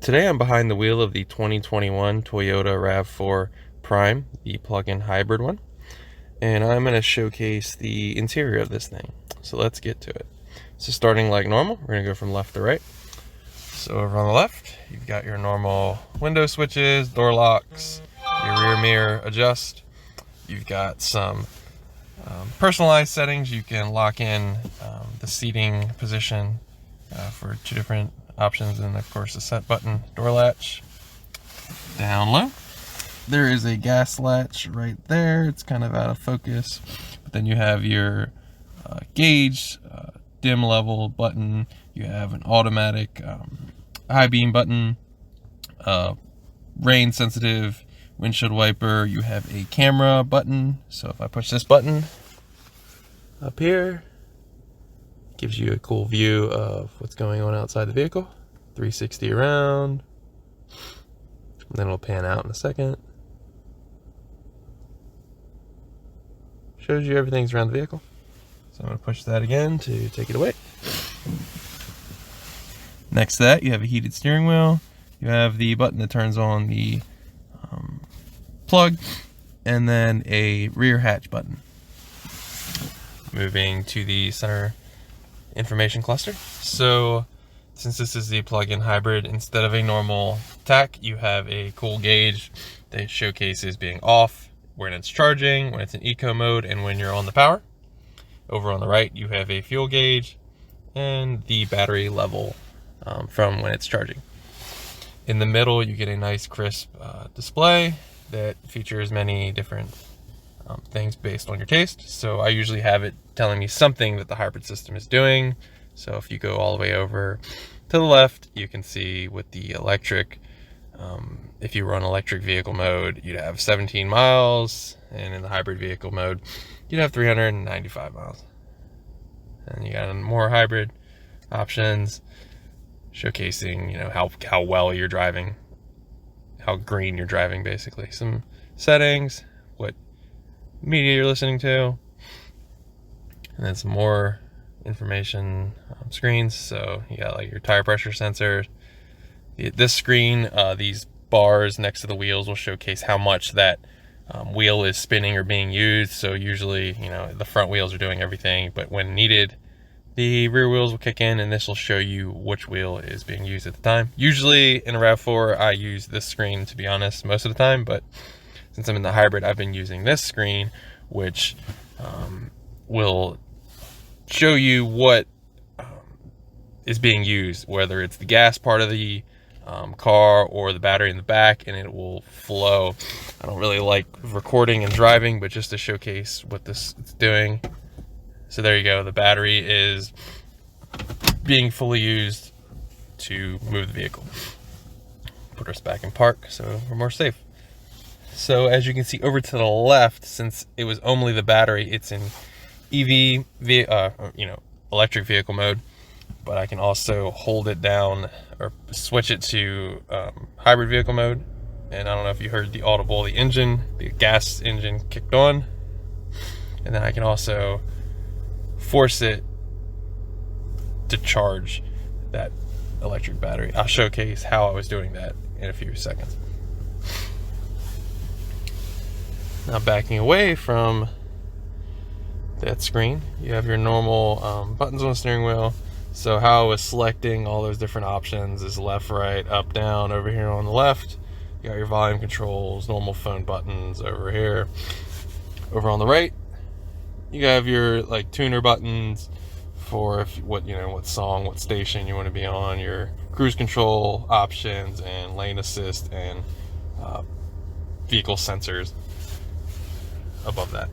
Today I'm behind the wheel of the 2021 Toyota RAV4 Prime, the plug-in hybrid one, and I'm going to showcase the interior of this thing. So let's get to it. So starting like normal, we're going to go from left to right. So over on the left, you've got your normal window switches, door locks, your rear mirror adjust. You've got some personalized settings. You can lock in the seating position for two different options, and of course the set button, door latch. Down low, there is a gas latch right there. It's kind of out of focus, but then you have your gauge, dim level button. You have an automatic high beam button, rain sensitive windshield wiper. You have a camera button, so if I push this button up here, gives you a cool view of what's going on outside the vehicle. 360 around, and then it'll pan out in a second. Shows you everything's around the vehicle. So I'm going to push that again to take it away. Next to that, you have a heated steering wheel. You have the button that turns on the plug, and then a rear hatch button. Moving to the center information cluster. So since this is the plug-in hybrid, instead of a normal tach, you have a cool gauge that showcases being off, when it's charging, when it's in eco mode, and when you're on the power. Over on the right, you have a fuel gauge and the battery level from when it's charging. In the middle, you get a nice crisp display that features many different things based on your taste. So I usually have it telling me something that the hybrid system is doing. So if you go all the way over to the left, you can see with the electric, if you run electric vehicle mode, you'd have 17 miles, and in the hybrid vehicle mode, you'd have 395 miles. And you got more hybrid options showcasing, how well you're driving, how green you're driving, basically. Some settings, what media you're listening to, and then some more information screens. So you got like your tire pressure sensor. This screen, these bars next to the wheels will showcase how much that wheel is spinning or being used. So usually, the front wheels are doing everything, but when needed, the rear wheels will kick in, and this will show you which wheel is being used at the time. Usually in a RAV4, I use this screen, to be honest, most of the time, but since I'm in the hybrid, I've been using this screen, which will show you what is being used, whether it's the gas part of the car or the battery in the back, and it will flow. I don't really like recording and driving, but just to showcase what this is doing. So there you go. The battery is being fully used to move the vehicle. Put us back in park so we're more safe. So as you can see over to the left, since it was only the battery, it's in EV, electric vehicle mode, but I can also hold it down or switch it to hybrid vehicle mode. And I don't know if you heard the audible, the gas engine kicked on, and then I can also force it to charge that electric battery. I'll showcase how I was doing that in a few seconds. Now backing away from that screen, you have your normal buttons on the steering wheel. So how I was selecting all those different options is left, right, up, down. Over here on the left, you got your volume controls, normal phone buttons over here. Over on the right, you have your tuner buttons for what song, what station you want to be on, your cruise control options, and lane assist, and vehicle sensors above that.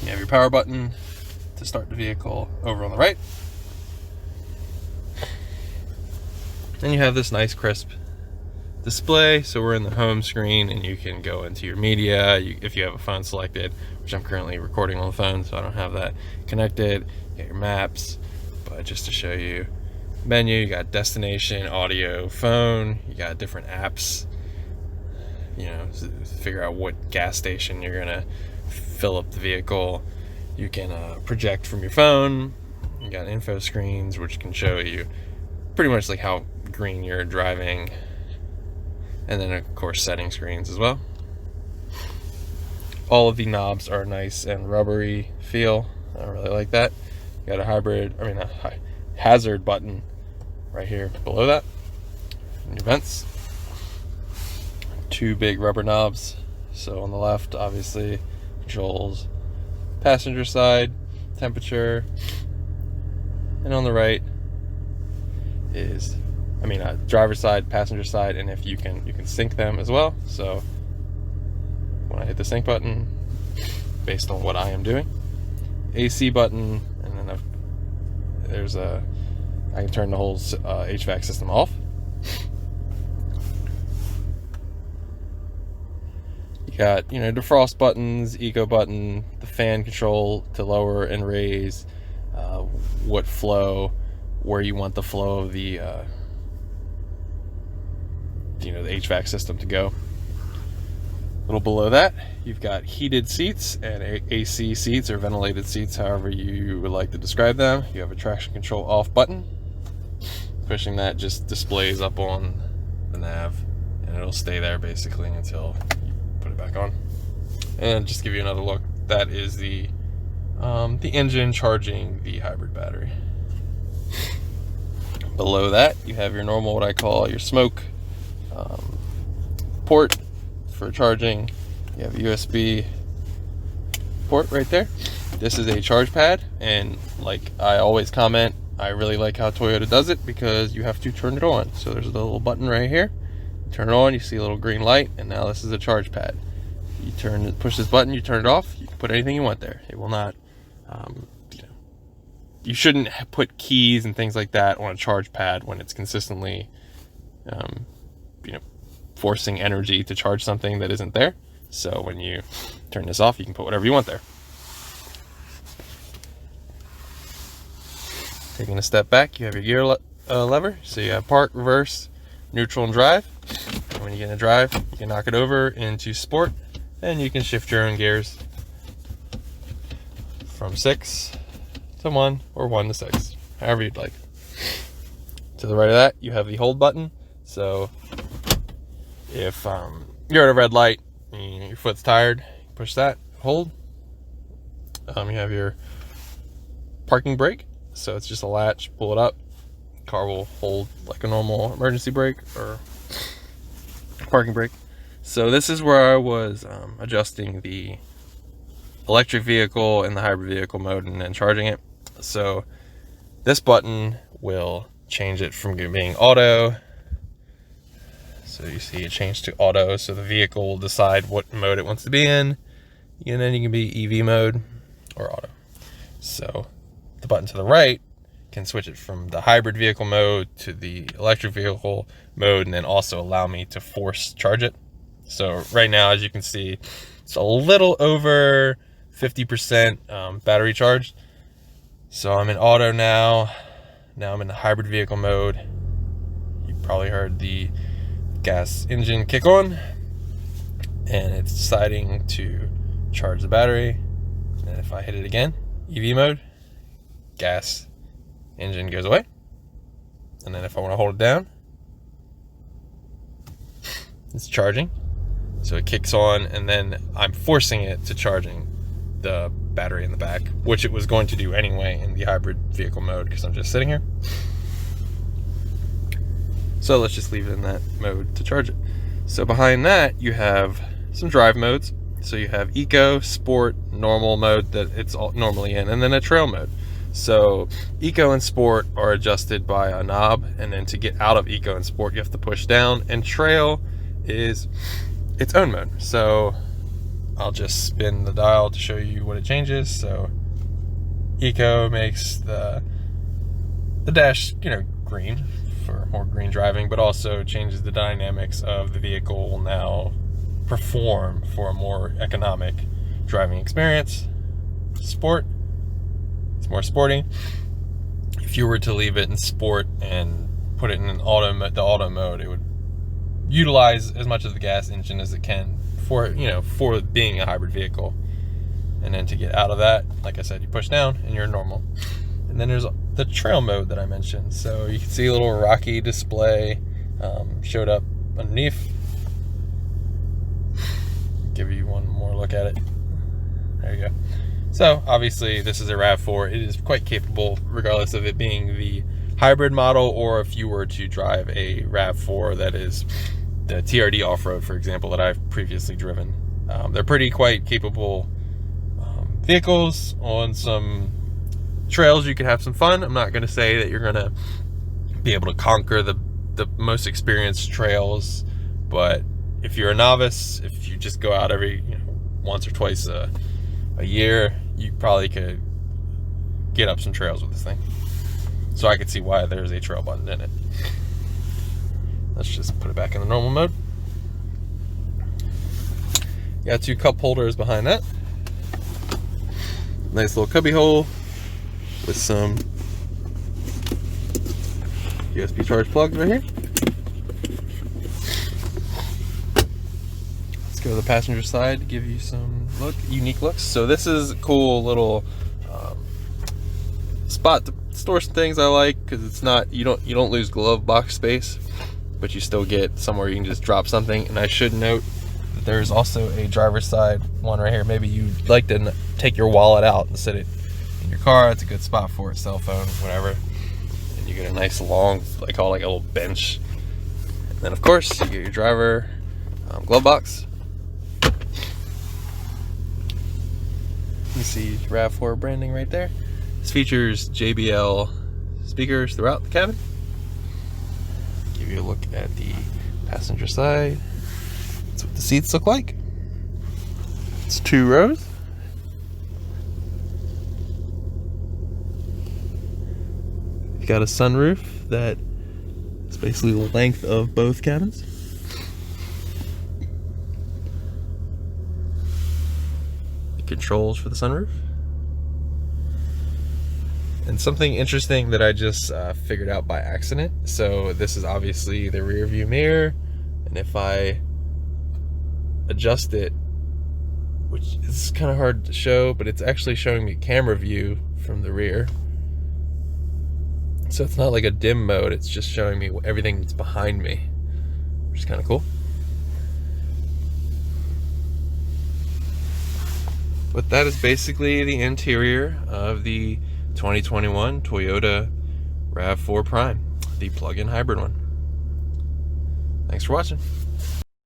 You have your power button to start the vehicle over on the right. Then you have this nice crisp display. So we're in the home screen, and you can go into your media if you have a phone selected, which I'm currently recording on the phone, so I don't have that connected. You got your maps, but just to show you menu, you got destination, audio, phone. You got different apps, to figure out what gas station you're gonna fill up the vehicle. You can project from your phone. You got info screens, which can show you pretty much like how green you're driving. And then of course setting screens as well. All of the knobs are nice and rubbery feel. I really like that. You got a hazard button right here below that. New vents. 2 big rubber knobs. So on the left, obviously, controls passenger side, temperature, and on the right is, driver's side, passenger side, and if you can sync them as well. So when I hit the sync button, based on what I am doing, AC button, and then I can turn the whole HVAC system off. You got, defrost buttons, eco button, the fan control to lower and raise, what flow, where you want the flow of the the HVAC system to go. A little below that, you've got heated seats and AC seats, or ventilated seats, however you would like to describe them. You have a traction control off button. Pushing that just displays up on the nav, and it'll stay there basically until you put it back on. And just give you another look, that is the engine charging the hybrid battery. Below that, you have your normal, what I call your smoke port for charging. You have a USB port right there. This is a charge pad, and like I always comment, I really like how Toyota does it because you have to turn it on. So there's a little button right here. Turn it on, you see a little green light, and now this is a charge pad. You push this button, you turn it off, you can put anything you want there. It will not, you shouldn't put keys and things like that on a charge pad when it's consistently, forcing energy to charge something that isn't there. So when you turn this off, you can put whatever you want there. Taking a step back, you have your gear lever. So you have park, reverse, neutral, and drive. And when you get in drive, you can knock it over into sport, and you can shift your own gears from 6 to 1 or 1 to 6, however you'd like. To the right of that, you have the hold button. So if you're at a red light and your foot's tired, push that, hold. You have your parking brake. So it's just a latch, pull it up. Car will hold like a normal emergency brake or parking brake. So this is where I was adjusting the electric vehicle and the hybrid vehicle mode and then charging it. So this button will change it from being auto. So you see it changed to auto. So the vehicle will decide what mode it wants to be in. And then you can be EV mode or auto. So the button to the right can switch it from the hybrid vehicle mode to the electric vehicle mode, and then also allow me to force charge it. So right now, as you can see, it's a little over 50% battery charged. So I'm in auto now. Now I'm in the hybrid vehicle mode. You probably heard the gas engine kick on, and it's deciding to charge the battery. And if I hit it again, EV mode, gas engine goes away. And then if I want to hold it down, it's charging. So it kicks on, and then I'm forcing it to charging the battery in the back, which it was going to do anyway in the hybrid vehicle mode because I'm just sitting here. So let's just leave it in that mode to charge it. So behind that, you have some drive modes. So you have eco, sport, normal mode that it's all normally in, and then a trail mode. So eco and sport are adjusted by a knob, and then to get out of eco and sport, you have to push down, and trail is its own mode. So I'll just spin the dial to show you what it changes. So eco makes the dash, green for more green driving, but also changes the dynamics of the vehicle will now perform for a more economic driving experience. Sport, it's more sporty. If you were to leave it in sport and put it in the auto mode, it would utilize as much of the gas engine as it can for being a hybrid vehicle. And then to get out of that, like I said, you push down and you're normal. And then there's the trail mode that I mentioned. So you can see a little rocky display showed up underneath. Give you one more look at it. There you go. So obviously this is a RAV4. It is quite capable, regardless of it being the hybrid model, or if you were to drive a RAV4 that is the TRD off-road, for example, that I've previously driven. They're pretty quite capable vehicles. On some trails you can have some fun. I'm not going to say that you're going to be able to conquer the most experienced trails, but if you're a novice, if you just go out every once or twice a year, you probably could get up some trails with this thing. So I could see why there's a trail button in it. Let's just put it back in the normal mode. You got 2 cup holders behind that. Nice little cubby hole with some USB charge plugs right here. Let's go to the passenger side to give you some unique looks. So this is a cool little spot to store some things I like, because it's not, you don't lose glove box space, but you still get somewhere you can just drop something. And I should note that there's also a driver's side one right here. Maybe you'd like to take your wallet out and sit it in your car. It's a good spot for it, cell phone, whatever. And you get a nice long, I call it like a little bench. And then of course you get your driver glove box. You see RAV4 branding right there. This features JBL speakers throughout the cabin. Give you a look at the passenger side. That's what the seats look like. It's 2 rows. You got a sunroof that is basically the length of both cabins. The controls for the sunroof. And something interesting that I just figured out by accident. So this is obviously the rear view mirror, and if I adjust it, which is kind of hard to show, but it's actually showing me camera view from the rear. So it's not like a dim mode, it's just showing me everything that's behind me, which is kind of cool. But that is basically the interior of the 2021 Toyota RAV4 Prime, the plug-in hybrid one. Thanks for watching.